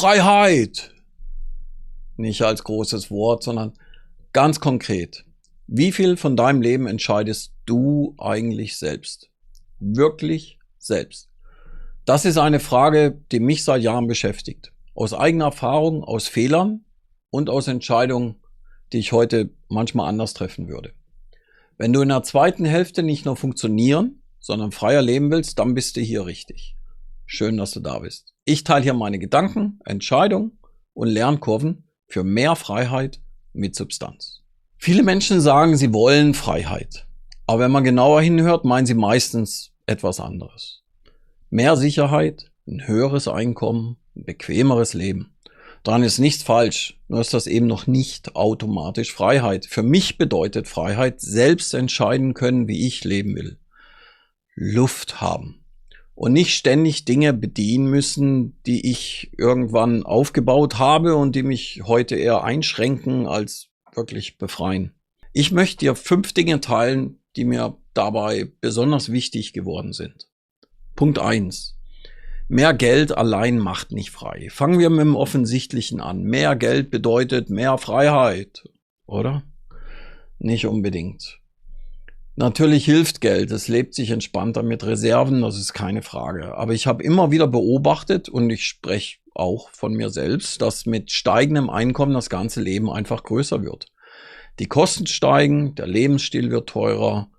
Freiheit! Nicht als großes Wort, sondern ganz konkret. Wie viel von deinem Leben entscheidest du eigentlich selbst? Wirklich selbst? Das ist eine Frage, die mich seit Jahren beschäftigt. Aus eigener Erfahrung, aus Fehlern und aus Entscheidungen, die ich heute manchmal anders treffen würde. Wenn du in der zweiten Hälfte nicht nur funktionieren, sondern freier leben willst, dann bist du hier richtig. Schön, dass du da bist. Ich teile hier meine Gedanken, Entscheidungen und Lernkurven für mehr Freiheit mit Substanz. Viele Menschen sagen, sie wollen Freiheit. Aber wenn man genauer hinhört, meinen sie meistens etwas anderes. Mehr Sicherheit, ein höheres Einkommen, ein bequemeres Leben. Daran ist nichts falsch, nur ist das eben noch nicht automatisch Freiheit. Für mich bedeutet Freiheit, selbst entscheiden können, wie ich leben will. Luft haben. Und nicht ständig Dinge bedienen müssen, die ich irgendwann aufgebaut habe und die mich heute eher einschränken als wirklich befreien. Ich möchte dir 5 Dinge teilen, die mir dabei besonders wichtig geworden sind. Punkt 1. Mehr Geld allein macht nicht frei. Fangen wir mit dem Offensichtlichen an. Mehr Geld bedeutet mehr Freiheit, oder? Nicht unbedingt. Natürlich hilft Geld, es lebt sich entspannter mit Reserven, das ist keine Frage. Aber ich habe immer wieder beobachtet, und ich spreche auch von mir selbst, dass mit steigendem Einkommen das ganze Leben einfach größer wird. Die Kosten steigen, der Lebensstil wird teurer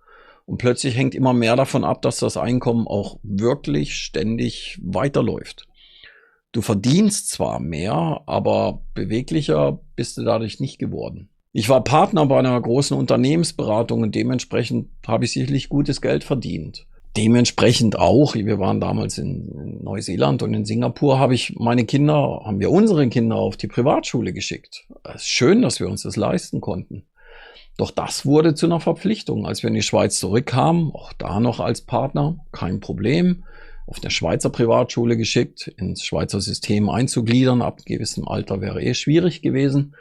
und plötzlich hängt immer mehr davon ab, dass das Einkommen auch wirklich ständig weiterläuft. Du verdienst zwar mehr, aber beweglicher bist du dadurch nicht geworden. Ich war Partner bei einer großen Unternehmensberatung und dementsprechend habe ich sicherlich gutes Geld verdient. Dementsprechend auch, wir waren damals in Neuseeland und in Singapur, haben wir unsere Kinder auf die Privatschule geschickt. Es ist schön, dass wir uns das leisten konnten. Doch das wurde zu einer Verpflichtung. Als wir in die Schweiz zurückkamen, auch da noch als Partner, kein Problem, auf eine Schweizer Privatschule geschickt, ins Schweizer System einzugliedern, ab gewissem Alter wäre schwierig gewesen.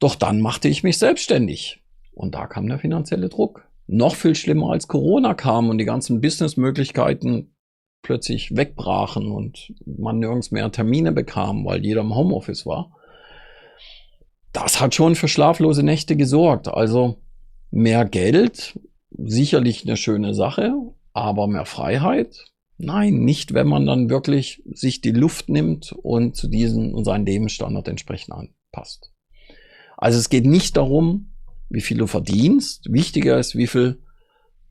Doch dann machte ich mich selbstständig und da kam der finanzielle Druck. Noch viel schlimmer, als Corona kam und die ganzen Businessmöglichkeiten plötzlich wegbrachen und man nirgends mehr Termine bekam, weil jeder im Homeoffice war. Das hat schon für schlaflose Nächte gesorgt. Also mehr Geld, sicherlich eine schöne Sache, aber mehr Freiheit? Nein, nicht, wenn man dann wirklich sich die Luft nimmt und zu diesem und seinen Lebensstandard entsprechend anpasst. Also es geht nicht darum, wie viel du verdienst. Wichtiger ist, wie viel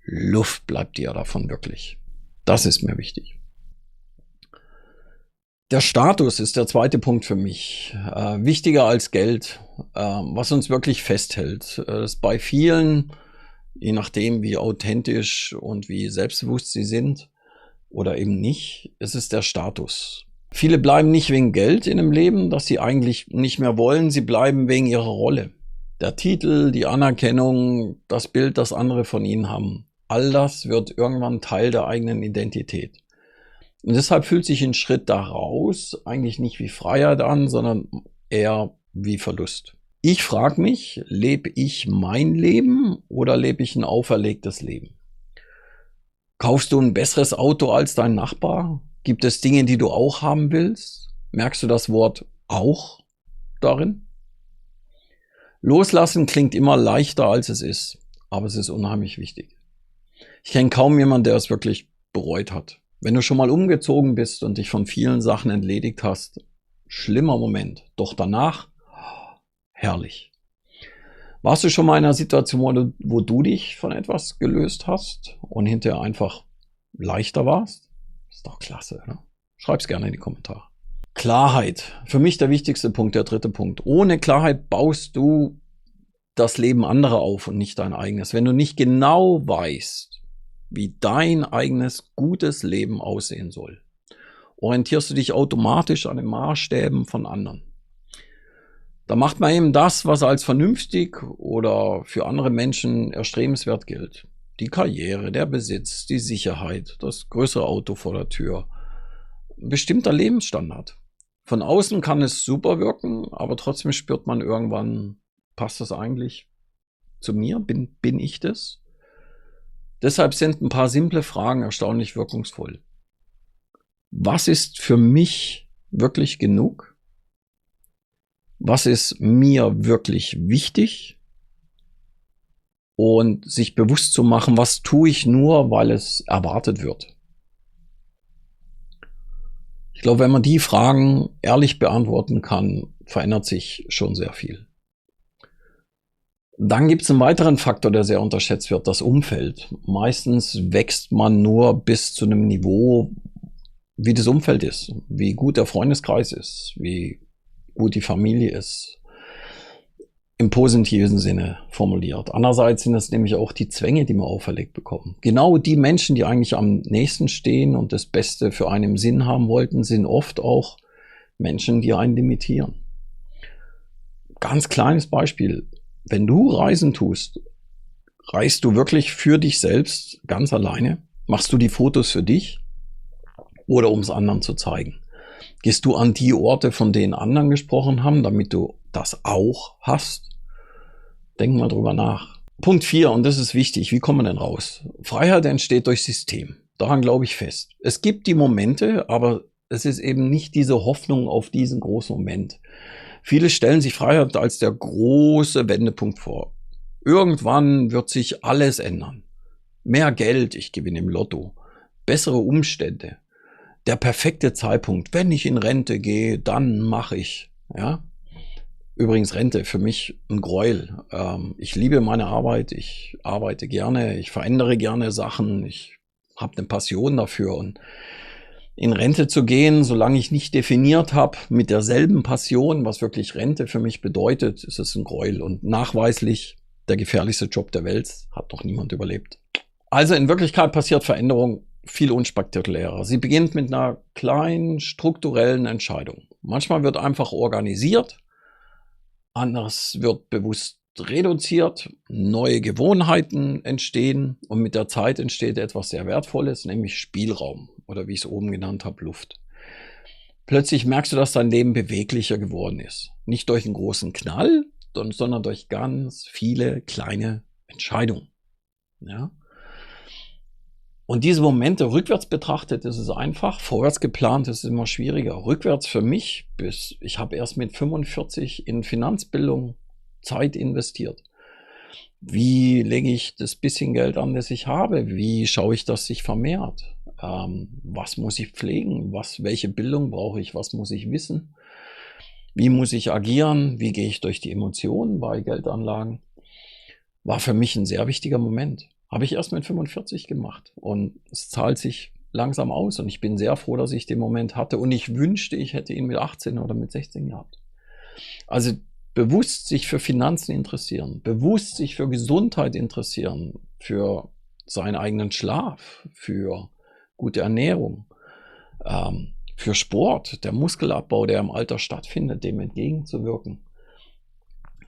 Luft bleibt dir davon wirklich. Das ist mir wichtig. Der Status ist der zweite Punkt für mich. Wichtiger als Geld, was uns wirklich festhält. Das ist bei vielen, je nachdem wie authentisch und wie selbstbewusst sie sind oder eben nicht, es ist der Status. Viele bleiben nicht wegen Geld in einem Leben, das sie eigentlich nicht mehr wollen. Sie bleiben wegen ihrer Rolle. Der Titel, die Anerkennung, das Bild, das andere von ihnen haben. All das wird irgendwann Teil der eigenen Identität. Und deshalb fühlt sich ein Schritt daraus eigentlich nicht wie Freiheit an, sondern eher wie Verlust. Ich frage mich, lebe ich mein Leben oder lebe ich ein auferlegtes Leben? Kaufst du ein besseres Auto als dein Nachbar? Gibt es Dinge, die du auch haben willst? Merkst du das Wort auch darin? Loslassen klingt immer leichter, als es ist, aber es ist unheimlich wichtig. Ich kenne kaum jemanden, der es wirklich bereut hat. Wenn du schon mal umgezogen bist und dich von vielen Sachen entledigt hast, schlimmer Moment. Doch danach, herrlich. Warst du schon mal in einer Situation, wo du dich von etwas gelöst hast und hinterher einfach leichter warst? Ist doch klasse, oder? Schreib's gerne in die Kommentare. Klarheit. Für mich der wichtigste Punkt, der dritte Punkt. Ohne Klarheit baust du das Leben anderer auf und nicht dein eigenes. Wenn du nicht genau weißt, wie dein eigenes gutes Leben aussehen soll, orientierst du dich automatisch an den Maßstäben von anderen. Da macht man eben das, was als vernünftig oder für andere Menschen erstrebenswert gilt. Die Karriere, der Besitz, die Sicherheit, das größere Auto vor der Tür. Ein bestimmter Lebensstandard. Von außen kann es super wirken, aber trotzdem spürt man irgendwann, passt das eigentlich zu mir? Bin ich das? Deshalb sind ein paar simple Fragen erstaunlich wirkungsvoll. Was ist für mich wirklich genug? Was ist mir wirklich wichtig? Und sich bewusst zu machen, was tue ich nur, weil es erwartet wird. Ich glaube, wenn man die Fragen ehrlich beantworten kann, verändert sich schon sehr viel. Dann gibt es einen weiteren Faktor, der sehr unterschätzt wird, das Umfeld. Meistens wächst man nur bis zu einem Niveau, wie das Umfeld ist, wie gut der Freundeskreis ist, wie gut die Familie ist, im positiven Sinne formuliert. Andererseits sind es nämlich auch die Zwänge, die man auferlegt bekommt. Genau die Menschen, die eigentlich am nächsten stehen und das Beste für einen im Sinn haben wollten, sind oft auch Menschen, die einen limitieren. Ganz kleines Beispiel. Wenn du Reisen tust, reist du wirklich für dich selbst ganz alleine? Machst du die Fotos für dich oder um es anderen zu zeigen? Gehst du an die Orte, von denen anderen gesprochen haben, damit du das auch hast? Denk mal drüber nach. Punkt 4, und das ist wichtig, wie kommt man denn raus? Freiheit entsteht durch System. Daran glaube ich fest. Es gibt die Momente, aber es ist eben nicht diese Hoffnung auf diesen großen Moment. Viele stellen sich Freiheit als der große Wendepunkt vor. Irgendwann wird sich alles ändern. Mehr Geld, ich gewinne im Lotto. Bessere Umstände. Der perfekte Zeitpunkt. Wenn ich in Rente gehe, dann mache ich. Ja? Übrigens Rente für mich ein Gräuel. Ich liebe meine Arbeit. Ich arbeite gerne. Ich verändere gerne Sachen. Ich habe eine Passion dafür. Und in Rente zu gehen, solange ich nicht definiert habe, mit derselben Passion, was wirklich Rente für mich bedeutet, ist es ein Gräuel. Und nachweislich der gefährlichste Job der Welt, hat noch niemand überlebt. Also in Wirklichkeit passiert Veränderung viel unspektakulärer. Sie beginnt mit einer kleinen strukturellen Entscheidung. Manchmal wird einfach organisiert, anders wird bewusst reduziert, neue Gewohnheiten entstehen und mit der Zeit entsteht etwas sehr Wertvolles, nämlich Spielraum oder wie ich es oben genannt habe, Luft. Plötzlich merkst du, dass dein Leben beweglicher geworden ist. Nicht durch einen großen Knall, sondern durch ganz viele kleine Entscheidungen. Ja? Und diese Momente rückwärts betrachtet, ist es einfach. Vorwärts geplant ist es immer schwieriger. Rückwärts für mich, ich habe erst mit 45 in Finanzbildung Zeit investiert. Wie lege ich das bisschen Geld an, das ich habe? Wie schaue ich, dass sich vermehrt? Was muss ich pflegen? Welche Bildung brauche ich? Was muss ich wissen? Wie muss ich agieren? Wie gehe ich durch die Emotionen bei Geldanlagen? War für mich ein sehr wichtiger Moment. Habe ich erst mit 45 gemacht und es zahlt sich langsam aus und ich bin sehr froh, dass ich den Moment hatte und ich wünschte, ich hätte ihn mit 18 oder mit 16 gehabt. Also bewusst sich für Finanzen interessieren, bewusst sich für Gesundheit interessieren, für seinen eigenen Schlaf, für gute Ernährung, für Sport, der Muskelabbau, der im Alter stattfindet, dem entgegenzuwirken.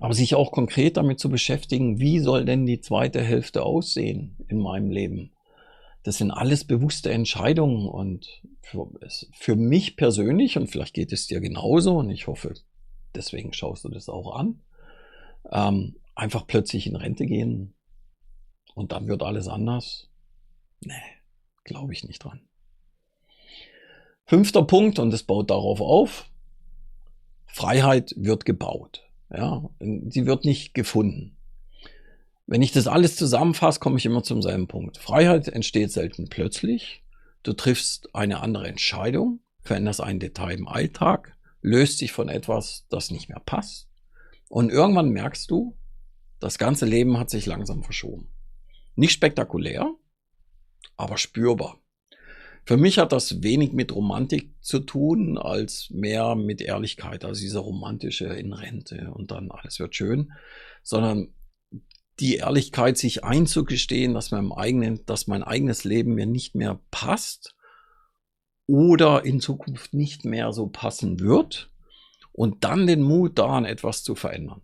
Aber sich auch konkret damit zu beschäftigen, wie soll denn die zweite Hälfte aussehen in meinem Leben? Das sind alles bewusste Entscheidungen und für mich persönlich, und vielleicht geht es dir genauso, und ich hoffe, deswegen schaust du das auch an, einfach plötzlich in Rente gehen und dann wird alles anders. Nee, glaube ich nicht dran. 5. Punkt, und das baut darauf auf, Freiheit wird gebaut. Ja, sie wird nicht gefunden. Wenn ich das alles zusammenfasse, komme ich immer zum selben Punkt. Freiheit entsteht selten plötzlich. Du triffst eine andere Entscheidung, veränderst ein Detail im Alltag, löst dich von etwas, das nicht mehr passt. Und irgendwann merkst du, das ganze Leben hat sich langsam verschoben. Nicht spektakulär, aber spürbar. Für mich hat das wenig mit Romantik zu tun, als mehr mit Ehrlichkeit, also dieser romantische in Rente und dann alles wird schön, sondern die Ehrlichkeit, sich einzugestehen, dass mein eigenes Leben mir nicht mehr passt oder in Zukunft nicht mehr so passen wird und dann den Mut daran, etwas zu verändern.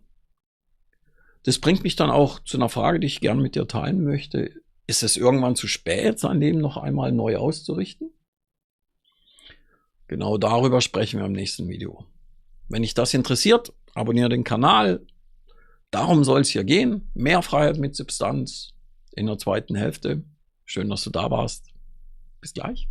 Das bringt mich dann auch zu einer Frage, die ich gerne mit dir teilen möchte. Ist es irgendwann zu spät, sein Leben noch einmal neu auszurichten? Genau darüber sprechen wir im nächsten Video. Wenn dich das interessiert, abonniere den Kanal. Darum soll es hier gehen. Mehr Freiheit mit Substanz in der zweiten Hälfte. Schön, dass du da warst. Bis gleich.